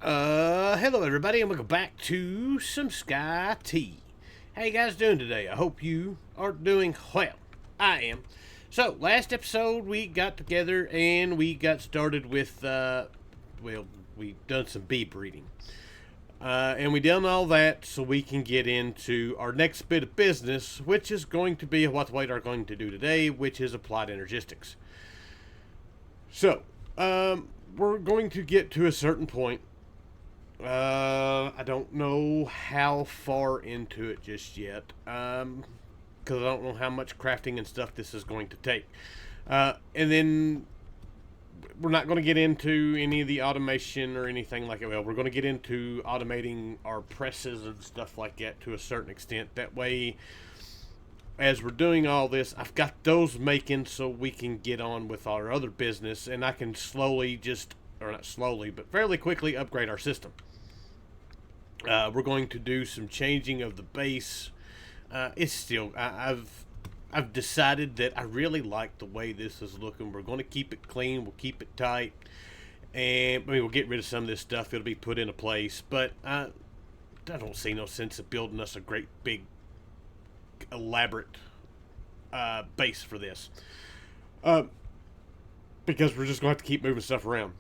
Hello everybody, and welcome back to some SkyT. How you guys doing today? I hope you are doing well. I am. So, last episode we got together and we got started with, we done some bee breeding. And we done all that so we can get into our next bit of business, which is going to be what we are going to do today, which is applied energistics. So, we're going to get to a certain point. I don't know how far into it just yet, because I don't know how much crafting and stuff this is going to take. And then we're not going to get into any of the automation or anything like it. Well, we're going to get into automating our presses and stuff like that to a certain extent. That way, as we're doing all this, I've got those making so we can get on with our other business, and I can slowly or not slowly, but fairly quickly upgrade our system. We're going to do some changing of the base. It's still, I've decided that I really like the way this is looking. We're going to keep it clean. We'll keep it tight. And we'll get rid of some of this stuff. It'll be put into place. But I don't see no sense of building us a great big elaborate base for this. Because we're just going to have to keep moving stuff around.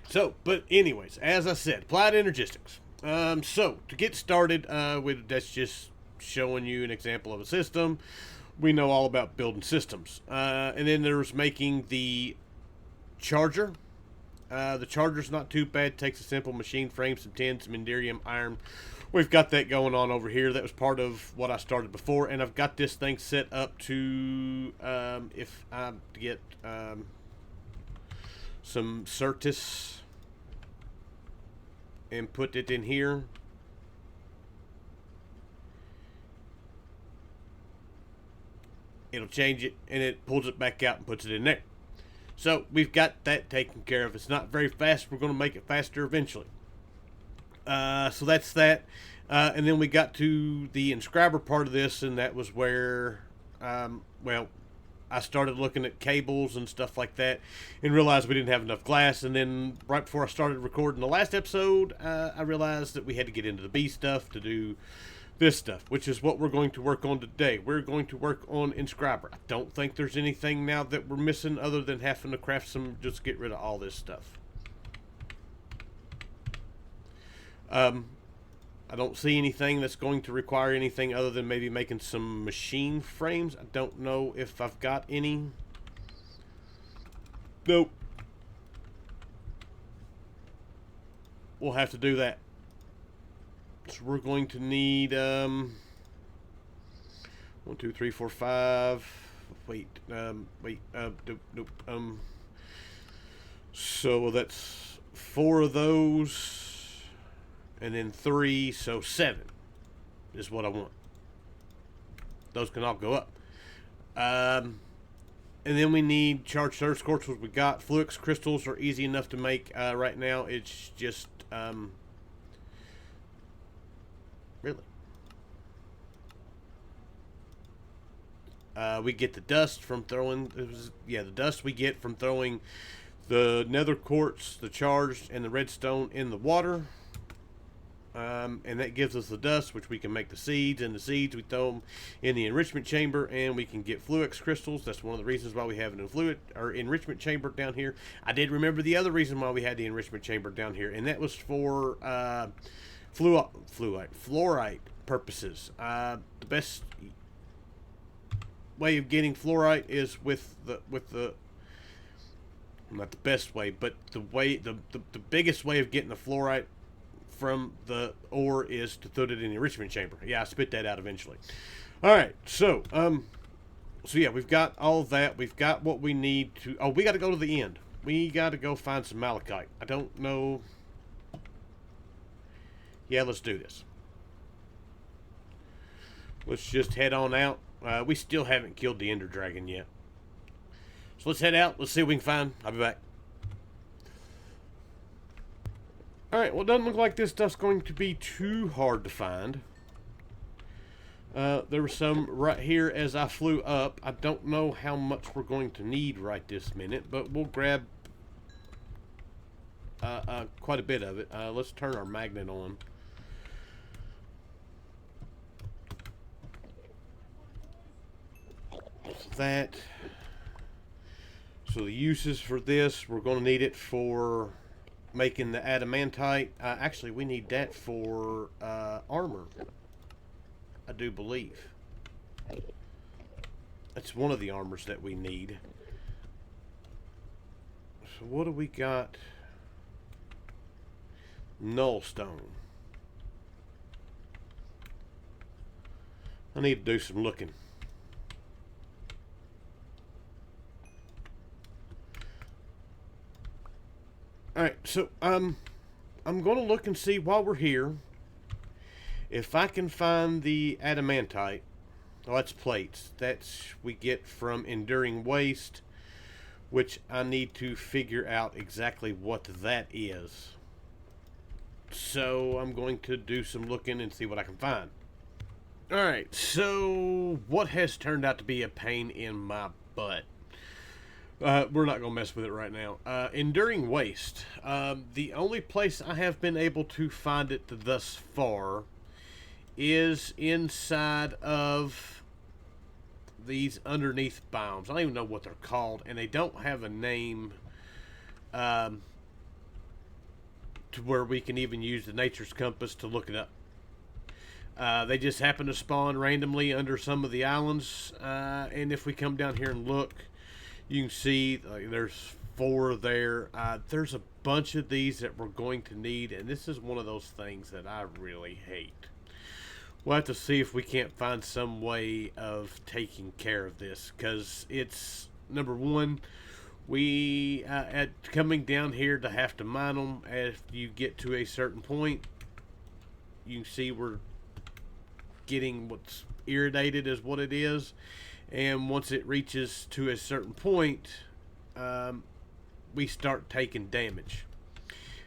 So, but anyways, as I said, applied energistics. So, to get started, that's just showing you an example of a system. We know all about building systems. And then there's making the charger. The charger's not too bad. Takes a simple machine frame, some tin, some indium, iron. We've got that going on over here. That was part of what I started before. And I've got this thing set up to, if I get some Certus and put it in here, it'll change it and it pulls it back out and puts it in there. So we've got that taken care of. It's not very fast. We're going to make it faster eventually. So that's that. And then we got to the inscriber part of this, and that was where, I started looking at cables and stuff like that and realized we didn't have enough glass. And then right before I started recording the last episode, I realized that we had to get into the bee stuff to do this stuff, which is what we're going to work on today. We're going to work on inscriber. I don't think there's anything now that we're missing other than having to craft some, just get rid of all this stuff. I don't see anything that's going to require anything other than maybe making some machine frames. I don't know if I've got any. Nope. We'll have to do that. So we're going to need 1, 2, 3, 4, 5. So that's 4 of those. And then 3, so 7 is what I want. Those can all go up. And then we need charged surge quartz, which we got. Fluix crystals are easy enough to make right now. It's just really. We get the dust from throwing. The dust we get from throwing the nether quartz, the charged, and the redstone in the water. And that gives us the dust, which we can make the seeds, and the seeds we throw them in the enrichment chamber, and we can get fluix crystals. That's one of the reasons why we have an enrichment chamber down here. I did remember the other reason why we had the enrichment chamber down here, and that was for fluorite purposes. The best way of getting fluorite is with the not the best way, but the biggest way of getting the fluorite from the ore is to put it in the enrichment chamber. Yeah, I spit that out eventually. Alright, so yeah, we've got all that. We've got what we need to... Oh, we got to go to the end. We got to go find some malachite. I don't know... Yeah, let's do this. Let's just head on out. We still haven't killed the Ender Dragon yet. So let's head out. Let's see what we can find. I'll be back. Alright, well, it doesn't look like this stuff's going to be too hard to find. There were some right here as I flew up. I don't know how much we're going to need right this minute, but we'll grab quite a bit of it. Let's turn our magnet on. That. So the uses for this, we're going to need it for making the adamantite. Actually, we need that for armor, I do believe. That's one of the armors that we need. So what do we got? Nullstone. I need to do some looking. Alright, so I'm going to look and see while we're here if I can find the adamantite. Oh, that's plates. That's we get from enduring waste, which I need to figure out exactly what that is. So I'm going to do some looking and see what I can find. Alright, so what has turned out to be a pain in my butt? We're not going to mess with it right now. Enduring waste. The only place I have been able to find it thus far is inside of these underneath biomes. I don't even know what they're called, and they don't have a name to where we can even use the nature's compass to look it up. They just happen to spawn randomly under some of the islands, and if we come down here and look, you can see there's 4 there. There's a bunch of these that we're going to need, and this is one of those things that I really hate. We'll have to see if we can't find some way of taking care of this, because it's, number one, we, at coming down here to have to mine them, as you get to a certain point, you can see we're getting what's irritated is what it is. And once it reaches to a certain point, we start taking damage.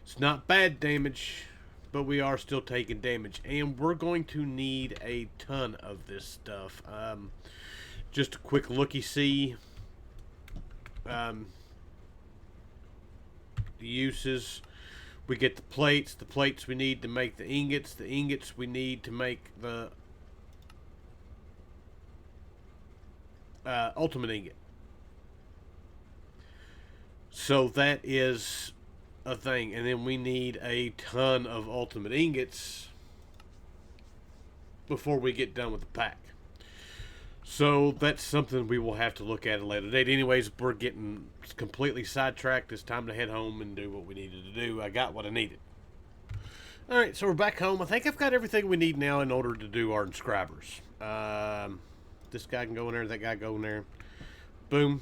It's not bad damage, but we are still taking damage. And we're going to need a ton of this stuff. Just a quick looky-see. The uses. We get the plates. The plates we need to make the ingots. The ingots we need to make the ultimate ingot. So that is a thing. And then we need a ton of ultimate ingots before we get done with the pack. So that's something we will have to look at a later date. Anyways, we're getting completely sidetracked. It's time to head home and do what we needed to do. I got what I needed. Alright, so we're back home. I think I've got everything we need now in order to do our inscribers. This guy can go in there, that guy go in there. Boom.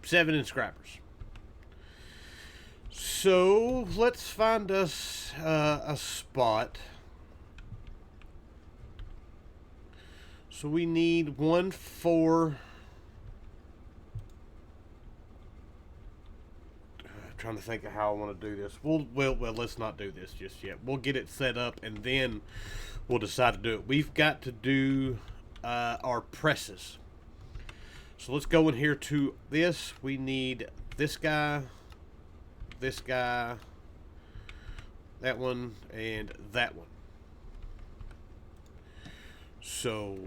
7 inscribers. So, let's find us a spot. So we need 1 for... trying to think of how I want to do this. Well, let's not do this just yet. We'll get it set up and then we'll decide to do it. We've got to do our presses. So let's go in here to this. We need this guy, that one, and that one. So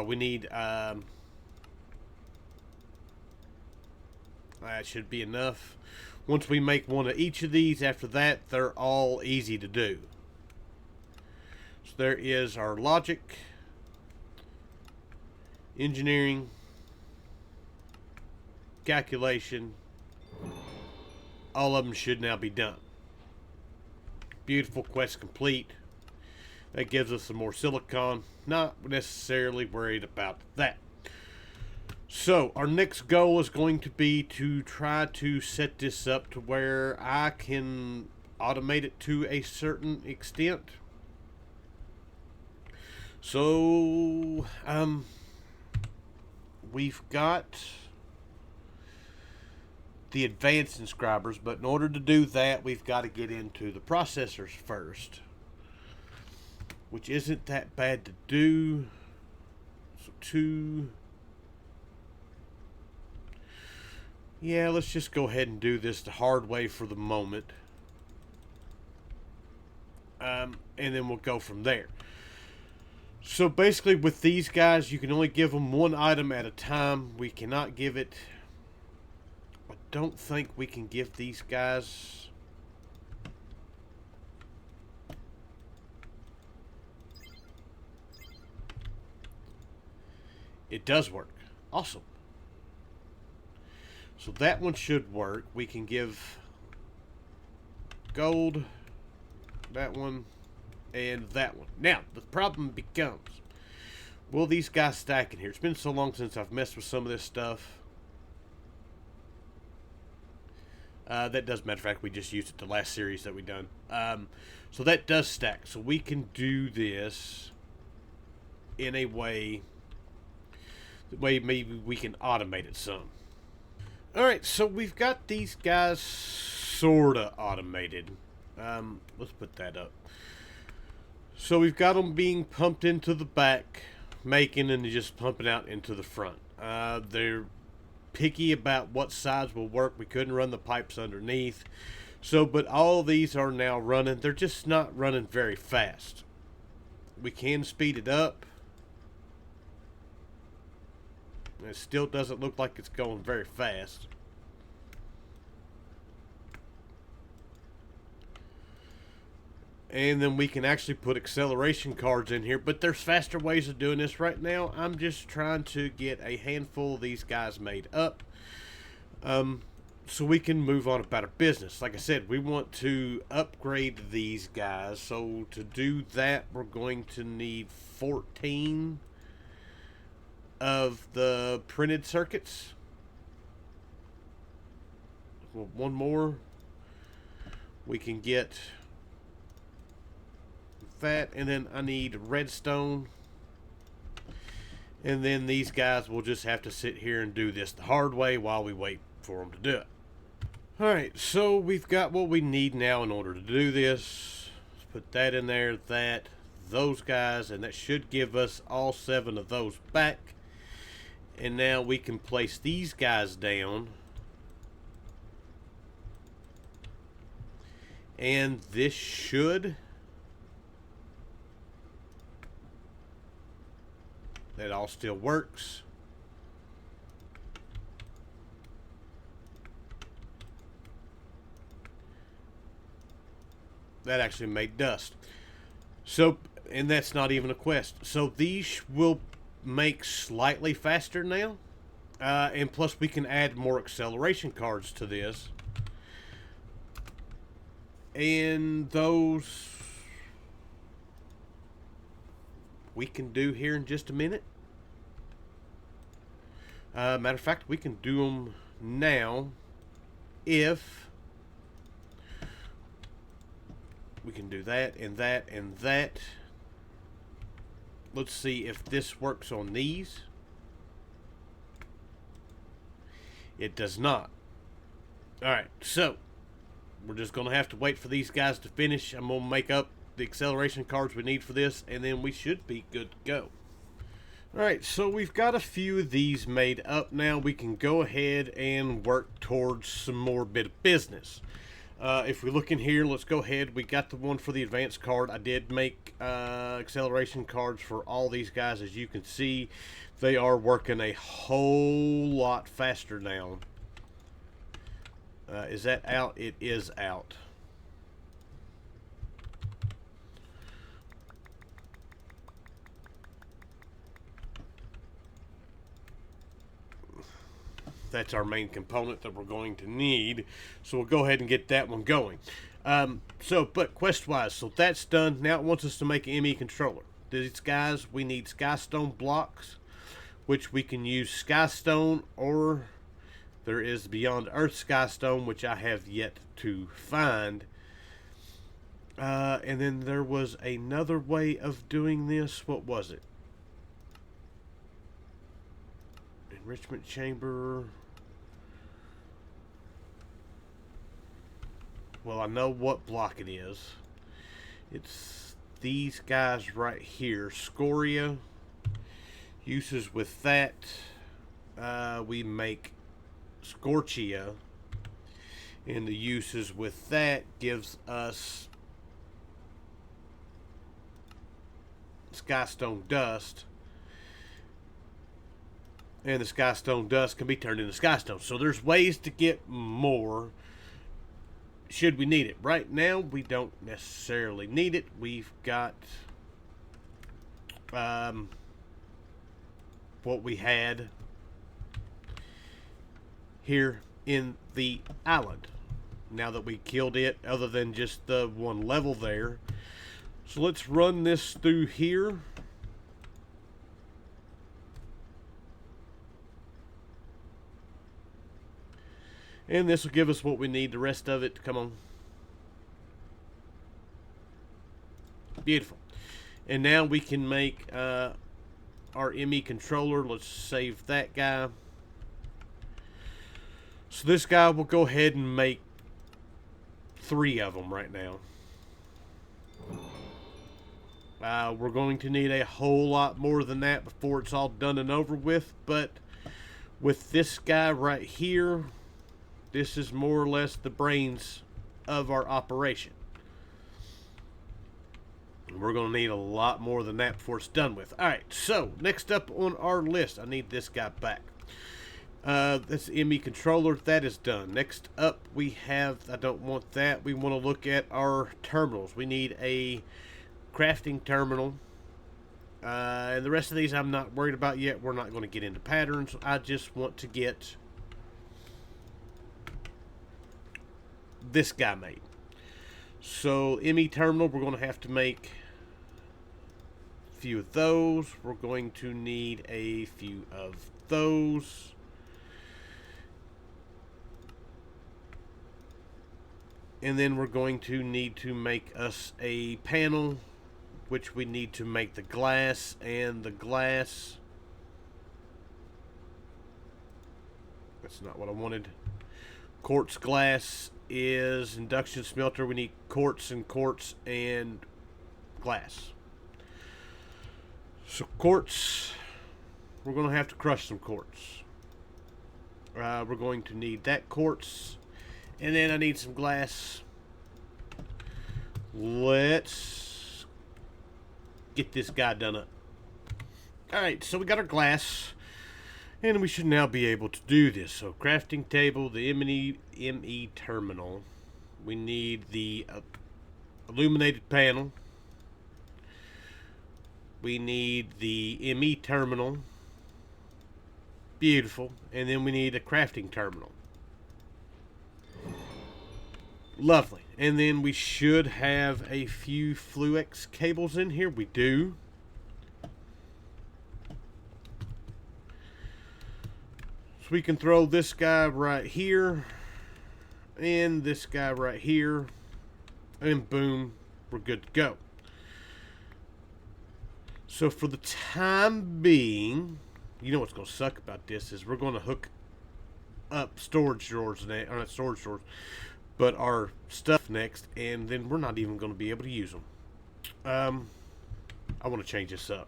we need that should be enough. Once we make one of each of these, after that they're all easy to do. So there is our logic, engineering, calculation. All of them should now be done. Beautiful, quest complete. That gives us some more silicon. Not necessarily worried about that. So our next goal is going to be to try to set this up to where I can automate it to a certain extent. So we've got the advanced inscribers, but in order to do that, we've got to get into the processors first, which isn't that bad to do. So 2, Yeah, let's just go ahead and do this the hard way for the moment. And then we'll go from there. So basically with these guys, you can only give them one item at a time. We cannot give it... I don't think we can give these guys... It does work. Awesome. So that one should work. We can give gold, that one, and that one. Now, the problem becomes, will these guys stack in here? It's been so long since I've messed with some of this stuff. That does, matter of fact, we just used it the last series that we done. So that does stack. So we can do this in a way, maybe we can automate it some. Alright, so we've got these guys sorta automated. Let's put that up. So we've got them being pumped into the back, making, and just pumping out into the front. They're picky about what size will work. We couldn't run the pipes underneath. So, but all these are now running. They're just not running very fast. We can speed it up. It still doesn't look like it's going very fast. And then we can actually put acceleration cards in here. But there's faster ways of doing this right now. I'm just trying to get a handful of these guys made up. So we can move on about our business. Like I said, we want to upgrade these guys. So to do that, we're going to need 14 of the printed circuits. Well, one more. We can get that, and then I need redstone. And then these guys will just have to sit here and do this the hard way while we wait for them to do it. Alright, so we've got what we need now in order to do this. Let's put that in there, that, those guys, and that should give us all 7 of those back. And now we can place these guys down. And this should... That all still works. That actually made dust. So, and that's not even a quest. So these will make slightly faster now. And plus we can add more acceleration cards to this. And those we can do here in just a minute. Matter of fact, we can do them now if we can do that and that and that. Let's see if this works on these. It does not. Alright, so we're just going to have to wait for these guys to finish. I'm going to make up the acceleration cards we need for this, and then we should be good to go. Alright, so we've got a few of these made up now. We can go ahead and work towards some more bit of business. If we look in here, let's go ahead. We got the one for the advanced card. I did make acceleration cards for all these guys. As you can see, they are working a whole lot faster now. Is that out? It is out. That's our main component that we're going to need. So we'll go ahead and get that one going. But quest-wise, so that's done. Now it wants us to make an ME controller. These guys, we need Skystone blocks, which we can use Skystone, or there is Beyond Earth Skystone, which I have yet to find. And then there was another way of doing this. What was it? Enrichment chamber. Well, I know what block it is. It's these guys right here. Scoria. Uses with that. We make Scorchia. And the uses with that gives us Skystone Dust. And the Skystone Dust can be turned into Skystone. So there's ways to get more should we need it. Right now, we don't necessarily need it. We've got what we had here in the island. Now that we killed it, other than just the one level there. So let's run this through here. And this will give us what we need. The rest of it, come on. Beautiful. And now we can make our ME controller. Let's save that guy. So this guy will go ahead and make 3 of them right now. We're going to need a whole lot more than that before it's all done and over with. But with this guy right here, this is more or less the brains of our operation. We're going to need a lot more than that before it's done with. Alright, so next up on our list, I need this guy back. That's the ME controller. That is done. Next up we have, I don't want that. We want to look at our terminals. We need a crafting terminal. And the rest of these I'm not worried about yet. We're not going to get into patterns. I just want to get this guy made. So ME terminal, we're going to have to make a few of those. We're going to need a few of those. And then we're going to need to make us a panel, which we need to make the glass, and the glass, that's not what I wanted. Quartz glass is induction smelter. We need quartz and glass. So quartz, we're going to have to crush some quartz. We're going to need that quartz, and then I need some glass. Let's get this guy done up. Alright, so we got our glass, and we should now be able to do this. So crafting table, the ME terminal. We need the illuminated panel. We need the ME terminal. Beautiful. And then we need a crafting terminal. Lovely. And then we should have a few Fluix cables in here. We do. So we can throw this guy right here. And this guy right here. And boom. We're good to go. So for the time being, you know what's going to suck about this is we're going to hook up storage drawers, or not storage drawers, but our stuff next, and then we're not even going to be able to use them. I want to change this up.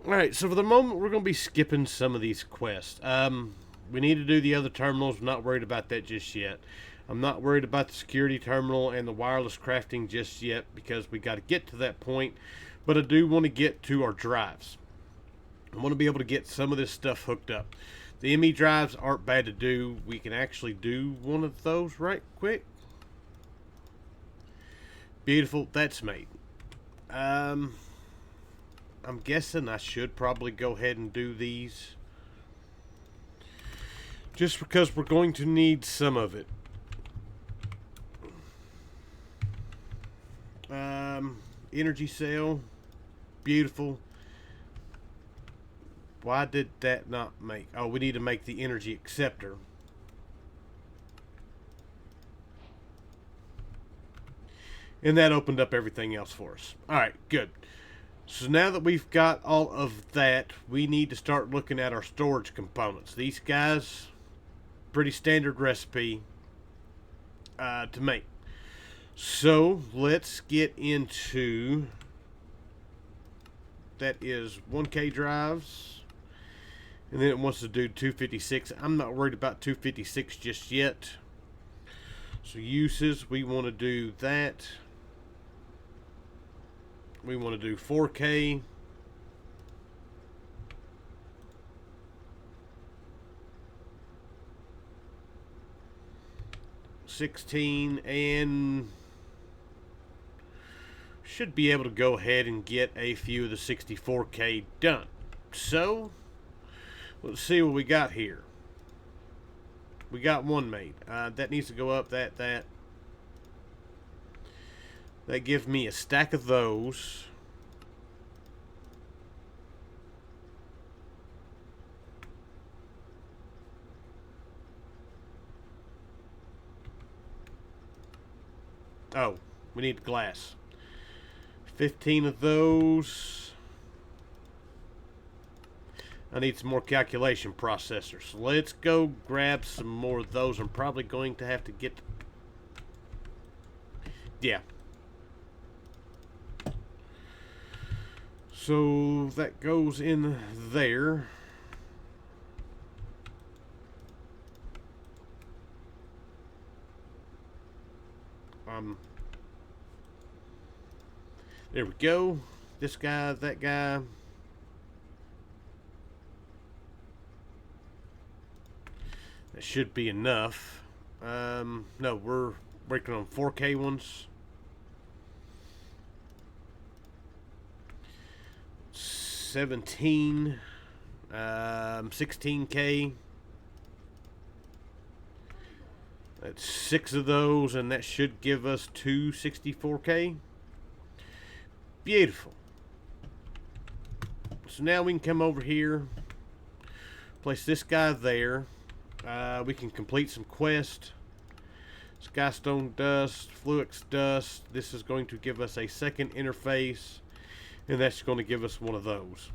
Alright, so for the moment, we're going to be skipping some of these quests. We need to do the other terminals. I'm not worried about that just yet. I'm not worried about the security terminal and the wireless crafting just yet, because we got to get to that point. But I do want to get to our drives. I want to be able to get some of this stuff hooked up. The ME drives aren't bad to do. We can actually do one of those right quick. Beautiful. That's made. I'm guessing I should probably go ahead and do these, just because we're going to need some of it. Energy cell. Beautiful. Why did that not make... Oh, we need to make the energy acceptor. And that opened up everything else for us. Alright, good. So now that we've got all of that, we need to start looking at our storage components. These guys, pretty standard recipe to make. So let's get into... That is 1K drives. And then it wants to do 256. I'm not worried about 256 just yet. So uses, we want to do that. We want to do 4K. $16, and should be able to go ahead and get a few of the 64K done. So let's see what we got here. We got one made. That needs to go up. That gives me a stack of those. Oh, we need glass. 15 of those. I need some more calculation processors. So let's go grab some more of those. I'm probably going to have to get... Yeah. So that goes in there. There we go. This guy, that guy. That should be enough. No, we're working on 4K ones. 17, 16K. That's 6 of those, and that should give us 2 64K. Beautiful. So now we can come over here, place this guy there. We can complete some quests. Skystone dust, Fluix dust. This is going to give us a second interface, and that's going to give us one of those.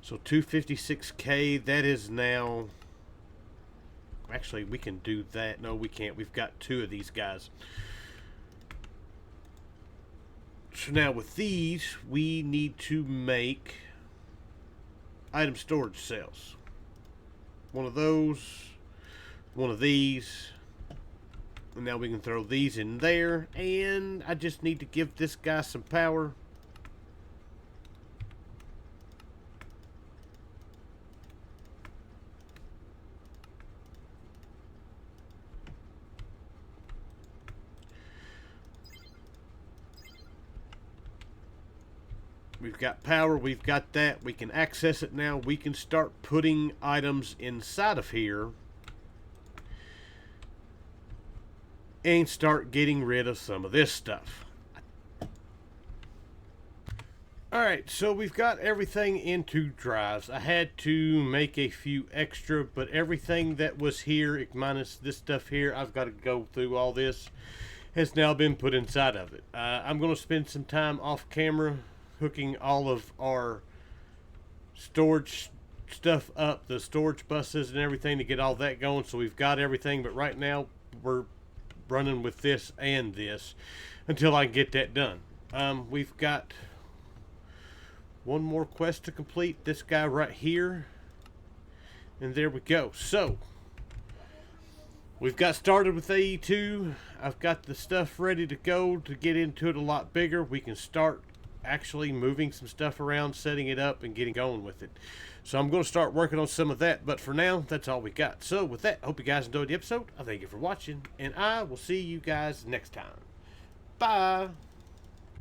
So 256K, that is now... Actually, we can do that. No, we can't. We've got 2 of these guys. So now with these, we need to make item storage cells. One of those, one of these, and now we can throw these in there, and I just need to give this guy some power. We've got power, we've got that, we can access it now. We can start putting items inside of here and start getting rid of some of this stuff. Alright, so we've got everything into drives. I had to make a few extra, but everything that was here, minus this stuff here, I've got to go through all this, has now been put inside of it. I'm going to spend some time off camera hooking all of our storage stuff up, the storage buses and everything, to get all that going. So we've got everything, but right now we're running with this and this until I can get that done. We've got one more quest to complete, this guy right here, and there we go. So we've got started with AE2. I've got the stuff ready to go to get into it a lot bigger. We can start actually moving some stuff around, setting it up, and getting going with it. So I'm going to start working on some of that, but for now, that's all we got. So with that, I hope you guys enjoyed the episode. I thank you for watching, and I will see you guys next time. Bye!